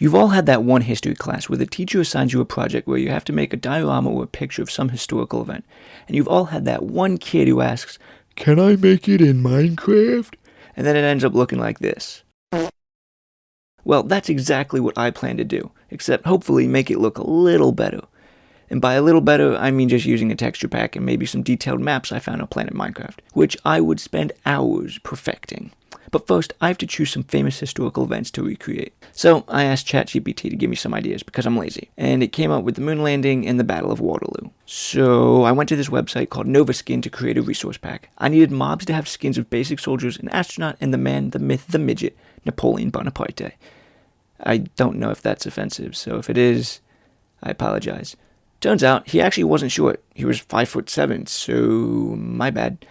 You've all had that one history class where the teacher assigns you a project where you have to make a diorama or a picture of some historical event. And you've all had that one kid who asks, "Can I make it in Minecraft?" And then it ends up looking like this. Well, that's exactly what I plan to do, except hopefully make it look a little better. And by a little better, I mean just using a texture pack and maybe some detailed maps I found on Planet Minecraft, which I would spend hours perfecting. But first, I have to choose some famous historical events to recreate. So I asked ChatGPT to give me some ideas because I'm lazy, and it came up with the moon landing and the Battle of Waterloo. So I went to this website called Novaskin to create a resource pack. I needed mobs to have skins of basic soldiers, an astronaut, and the man, the myth, the midget, Napoleon Bonaparte. I don't know if that's offensive, so if it is, I apologize. Turns out, he actually wasn't short. He was 5'7", so my bad.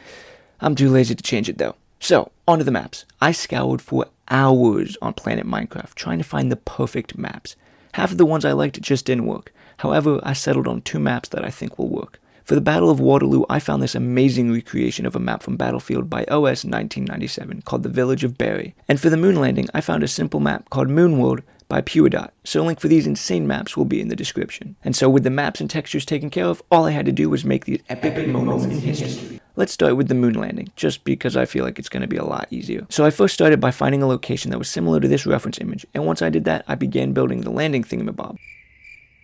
I'm too lazy to change it though. So, onto the maps. I scoured for hours on Planet Minecraft trying to find the perfect maps. Half of the ones I liked just didn't work. However, I settled on 2 maps that I think will work. For the Battle of Waterloo, I found this amazing recreation of a map from Battlefield by OS 1997 called the Village of Berry. And for the moon landing, I found a simple map called Moonworld by Beauteous. So a link for these insane maps will be in the description. And so with the maps and textures taken care of, all I had to do was make these epic moments in history. Let's start with the moon landing, just because I feel like it's going to be a lot easier. So I first started by finding a location that was similar to this reference image, and once I did that, I began building the landing thingamabob.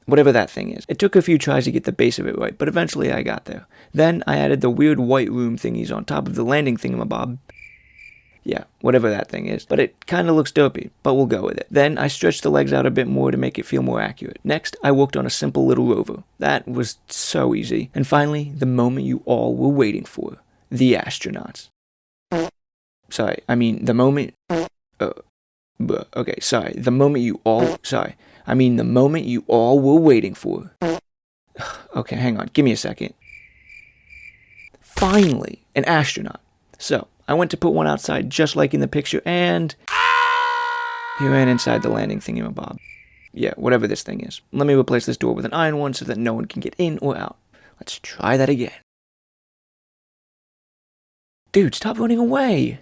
Whatever that thing is. It took a few tries to get the base of it right, but eventually I got there. Then I added the weird white room thingies on top of the landing thingamabob. Yeah, whatever that thing is. But it kinda looks dopey, but we'll go with it. Then I stretched the legs out a bit more to make it feel more accurate. Next, I worked on a simple little rover. That was so easy. And finally, the moment you all were waiting for. The astronauts. Sorry, I mean the moment... Okay, sorry. The moment you all... Sorry. I mean the moment you all were waiting for. Okay, hang on. Give me a second. Finally, an astronaut. So, I went to put one outside just like in the picture, and he ran inside the landing thingamabob. Yeah, whatever this thing is. Let me replace this door with an iron one so that no one can get in or out. Let's try that again. Dude, stop running away!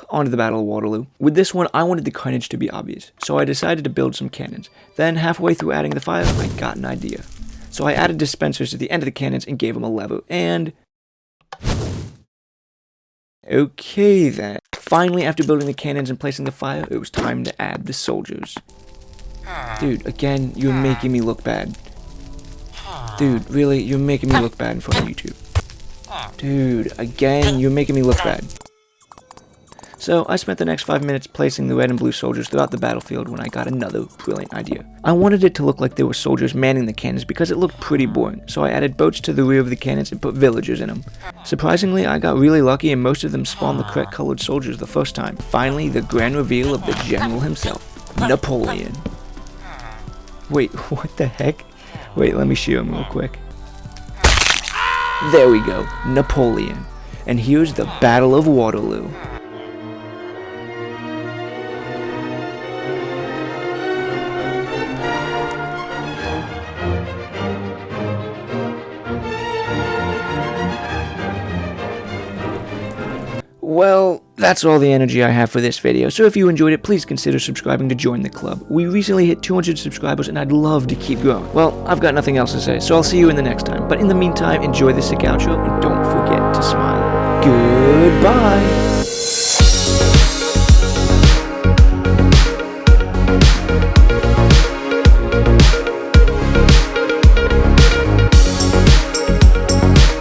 On to the Battle of Waterloo. With this one, I wanted the carnage to be obvious, so I decided to build some cannons. Then, halfway through adding the fire, I got an idea. So I added dispensers to the end of the cannons and gave them a lever, and... Okay then. Finally, after building the cannons and placing the fire, it was time to add the soldiers. Dude, again, you're making me look bad. Dude, really, you're making me look bad in front of YouTube. Dude, again, you're making me look bad. So, I spent the next 5 minutes placing the red and blue soldiers throughout the battlefield when I got another brilliant idea. I wanted it to look like there were soldiers manning the cannons because it looked pretty boring, so I added boats to the rear of the cannons and put villagers in them. Surprisingly, I got really lucky and most of them spawned the correct colored soldiers the first time. Finally, the grand reveal of the general himself, Napoleon. Wait, what the heck? Wait, let me show him real quick. There we go, Napoleon. And here's the Battle of Waterloo. Well, that's all the energy I have for this video, so if you enjoyed it, please consider subscribing to join the club. We recently hit 200 subscribers and I'd love to keep growing. Well, I've got nothing else to say, so I'll see you in the next time. But in the meantime, enjoy the sick outro and don't forget to smile. Goodbye!